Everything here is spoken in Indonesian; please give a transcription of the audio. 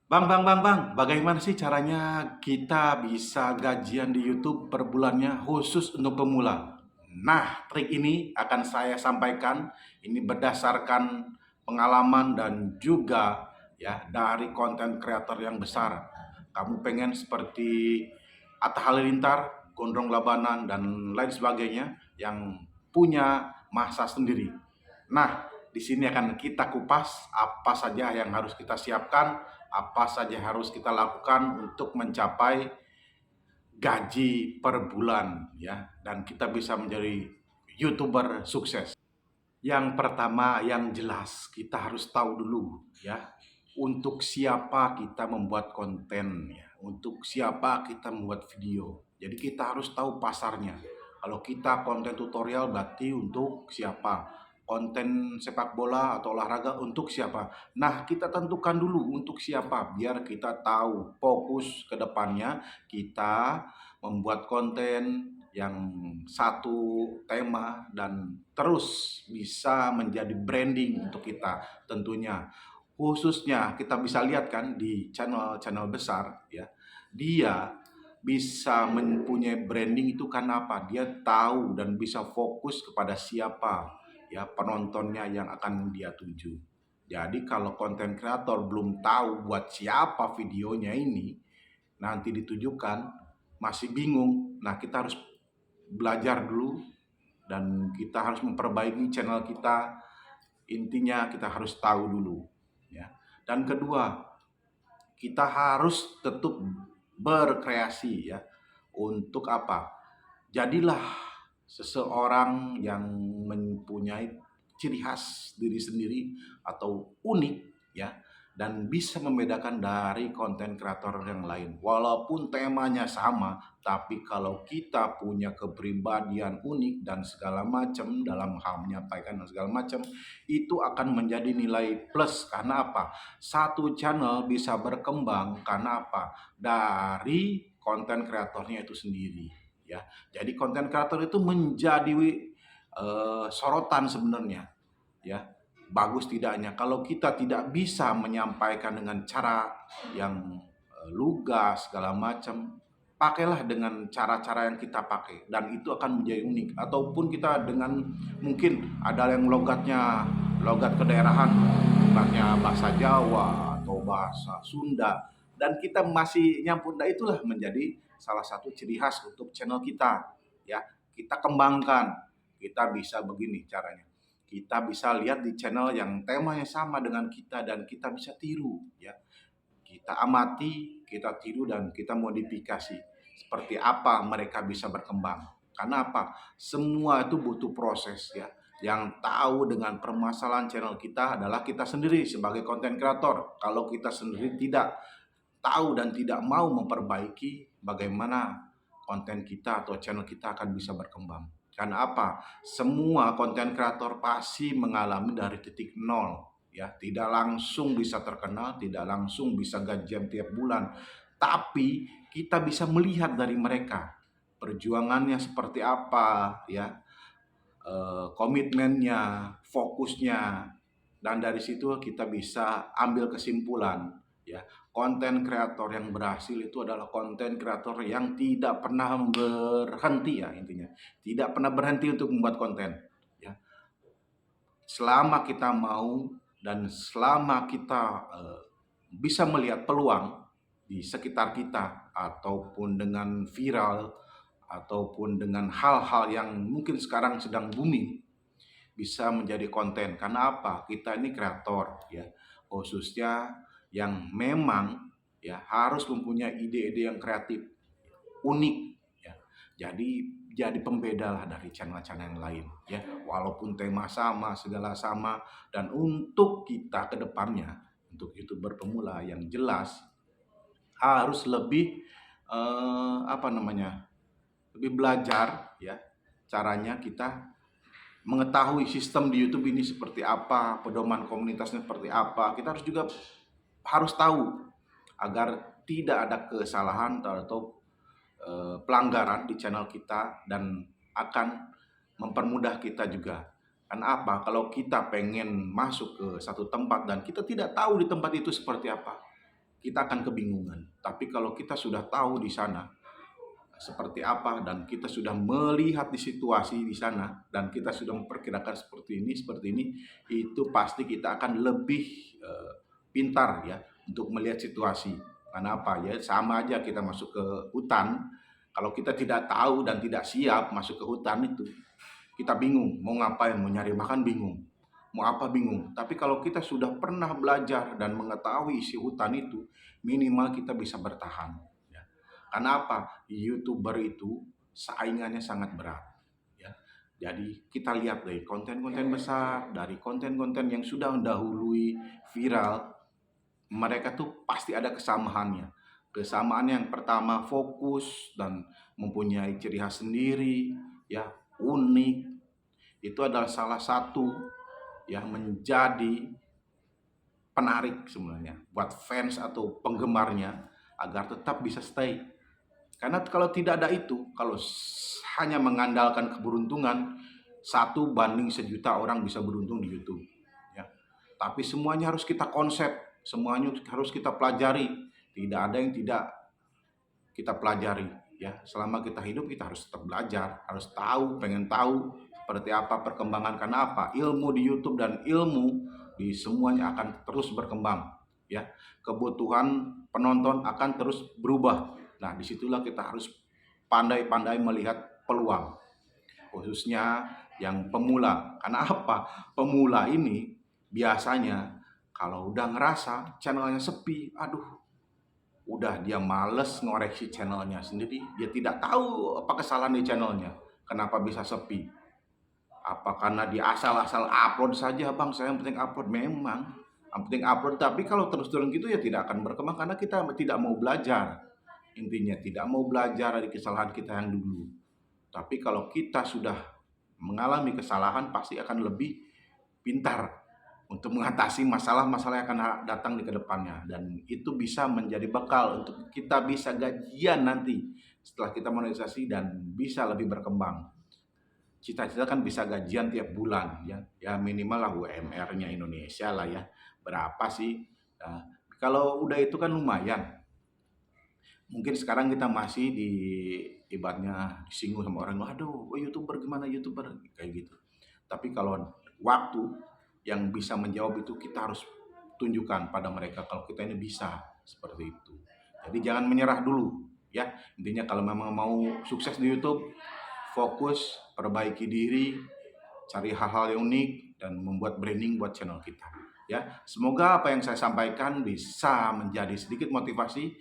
Bang, bagaimana sih caranya kita bisa gajian di YouTube per bulannya khusus untuk pemula? Nah, trik ini akan saya sampaikan. Ini berdasarkan pengalaman dan juga ya dari konten kreator yang besar. Kamu pengen seperti Atta Halilintar, Gondrong Labanan dan lain sebagainya yang punya masa sendiri. Nah, di sini akan kita kupas apa saja yang harus kita siapkan, apa saja harus kita lakukan untuk mencapai gaji per bulan ya, dan kita bisa menjadi YouTuber sukses. Yang pertama yang jelas kita harus tahu dulu ya, untuk siapa kita membuat konten ya, untuk siapa kita membuat video. Jadi kita harus tahu pasarnya. Kalau kita konten tutorial berarti untuk siapa? Konten sepak bola atau olahraga untuk siapa? Nah, kita tentukan dulu untuk siapa biar kita tahu fokus ke depannya kita membuat konten yang satu tema dan terus bisa menjadi branding untuk kita tentunya. Khususnya kita bisa lihat kan di channel-channel besar ya, dia bisa mempunyai branding itu karena apa? Dia tahu dan bisa fokus kepada siapa ya penontonnya yang akan dia tuju. Jadi kalau konten kreator belum tahu buat siapa videonya ini nanti ditujukan, masih bingung. Nah, kita harus belajar dulu dan kita harus memperbaiki channel kita. Intinya kita harus tahu dulu ya. Dan kedua, kita harus tetap berkreasi ya. Untuk apa? Jadilah seseorang yang mempunyai ciri khas diri sendiri atau unik ya, dan bisa membedakan dari konten kreator yang lain. Walaupun temanya sama, tapi kalau kita punya kepribadian unik dan segala macam dalam hal menyampaikan dan segala macam, itu akan menjadi nilai plus. Karena apa? Satu channel bisa berkembang karena apa? Dari konten kreatornya itu sendiri ya. Jadi konten kreator itu menjadi sorotan sebenarnya ya. Bagus tidaknya kalau kita tidak bisa menyampaikan dengan cara yang lugas segala macam, pakailah dengan cara-cara yang kita pakai dan itu akan menjadi unik. Ataupun kita dengan mungkin ada yang logat kedaerahan, logatnya bahasa Jawa atau bahasa Sunda, dan kita masih nyampur. Nah, itulah menjadi salah satu ciri khas untuk channel kita ya. Kita kembangkan. Kita bisa begini caranya, kita bisa lihat di channel yang temanya sama dengan kita dan kita bisa tiru ya. Kita amati, kita tiru dan kita modifikasi seperti apa mereka bisa berkembang. Karena apa? Semua itu butuh proses ya. Yang tahu dengan permasalahan channel kita adalah kita sendiri sebagai konten kreator. Kalau kita sendiri tidak tahu dan tidak mau memperbaiki, bagaimana konten kita atau channel kita akan bisa berkembang. Karena apa? Semua konten kreator pasti mengalami dari titik nol ya, tidak langsung bisa terkenal, tidak langsung bisa gajian tiap bulan. Tapi kita bisa melihat dari mereka perjuangannya seperti apa ya, komitmennya, fokusnya, dan dari situ kita bisa ambil kesimpulan ya. Konten kreator yang berhasil itu adalah konten kreator yang tidak pernah berhenti ya, intinya tidak pernah berhenti untuk membuat konten ya. Selama kita mau dan selama kita bisa melihat peluang di sekitar kita ataupun dengan viral ataupun dengan hal-hal yang mungkin sekarang sedang booming, bisa menjadi konten. Karena apa? Kita ini kreator ya, khususnya yang memang ya harus mempunyai ide-ide yang kreatif, unik ya. Jadi pembeda lah dari channel-channel yang lain ya. Walaupun tema sama, segala sama, dan untuk kita ke depannya, untuk YouTuber pemula yang jelas harus lebih apa namanya? Lebih belajar ya, caranya kita mengetahui sistem di YouTube ini seperti apa, pedoman komunitasnya seperti apa. Kita harus juga harus tahu agar tidak ada kesalahan atau pelanggaran di channel kita dan akan mempermudah kita juga. Karena apa? Kalau kita pengen masuk ke satu tempat dan kita tidak tahu di tempat itu seperti apa, kita akan kebingungan. Tapi kalau kita sudah tahu di sana seperti apa dan kita sudah melihat di situasi di sana dan kita sudah memperkirakan seperti ini, itu pasti kita akan lebih pintar ya untuk melihat situasi. Karena apa ya? Sama aja kita masuk ke hutan, kalau kita tidak tahu dan tidak siap masuk ke hutan itu, kita bingung mau ngapain, mau nyari makan bingung, mau apa bingung. Tapi kalau kita sudah pernah belajar dan mengetahui isi hutan itu, minimal kita bisa bertahan. Ya. Karena apa? YouTuber itu saingannya sangat berat. Ya. Jadi kita lihat dari konten-konten besar, dari konten-konten yang sudah mendahului viral, mereka tuh pasti ada kesamaannya. Kesamaan yang pertama fokus dan mempunyai ciri khas sendiri, ya unik. Itu adalah salah satu yang menjadi penarik sebenarnya buat fans atau penggemarnya agar tetap bisa stay. Karena kalau tidak ada itu, kalau hanya mengandalkan keberuntungan, 1 banding 1.000.000 orang bisa beruntung di YouTube. Ya. Tapi semuanya harus kita konsep, semuanya harus kita pelajari. Tidak ada yang tidak kita pelajari. Ya, selama kita hidup kita harus tetap belajar, harus tahu, pengen tahu seperti apa perkembangan. Karena apa? Ilmu di YouTube dan ilmu di semuanya akan terus berkembang. Ya, kebutuhan penonton akan terus berubah. Nah, disitulah kita harus pandai-pandai melihat peluang, khususnya yang pemula. Karena apa? Pemula ini biasanya kalau udah ngerasa channelnya sepi, aduh, udah dia males ngoreksi channelnya sendiri. Dia tidak tahu apa kesalahan di channelnya, kenapa bisa sepi. Apa karena dia asal-asal upload saja, bang, saya yang penting upload. Memang yang penting upload, tapi kalau terus-terus gitu ya tidak akan berkembang karena kita tidak mau belajar. Intinya tidak mau belajar dari kesalahan kita yang dulu. Tapi kalau kita sudah mengalami kesalahan, pasti akan lebih pintar untuk mengatasi masalah-masalah yang akan datang di kedepannya. Dan itu bisa menjadi bekal untuk kita bisa gajian nanti setelah kita monetisasi dan bisa lebih berkembang. Cita-cita kan bisa gajian tiap bulan ya, ya minimal lah UMR-nya Indonesia lah ya. Berapa sih? Nah, kalau udah itu kan lumayan. Mungkin sekarang kita masih di ibaratnya disinggung sama orang, aduh, YouTuber gimana YouTuber kayak gitu. Tapi kalau waktu yang bisa menjawab itu kita harus tunjukkan pada mereka kalau kita ini bisa seperti itu. Jadi jangan menyerah dulu ya. Intinya kalau memang mau sukses di YouTube, fokus, perbaiki diri, cari hal-hal yang unik dan membuat branding buat channel kita. Ya, semoga apa yang saya sampaikan bisa menjadi sedikit motivasi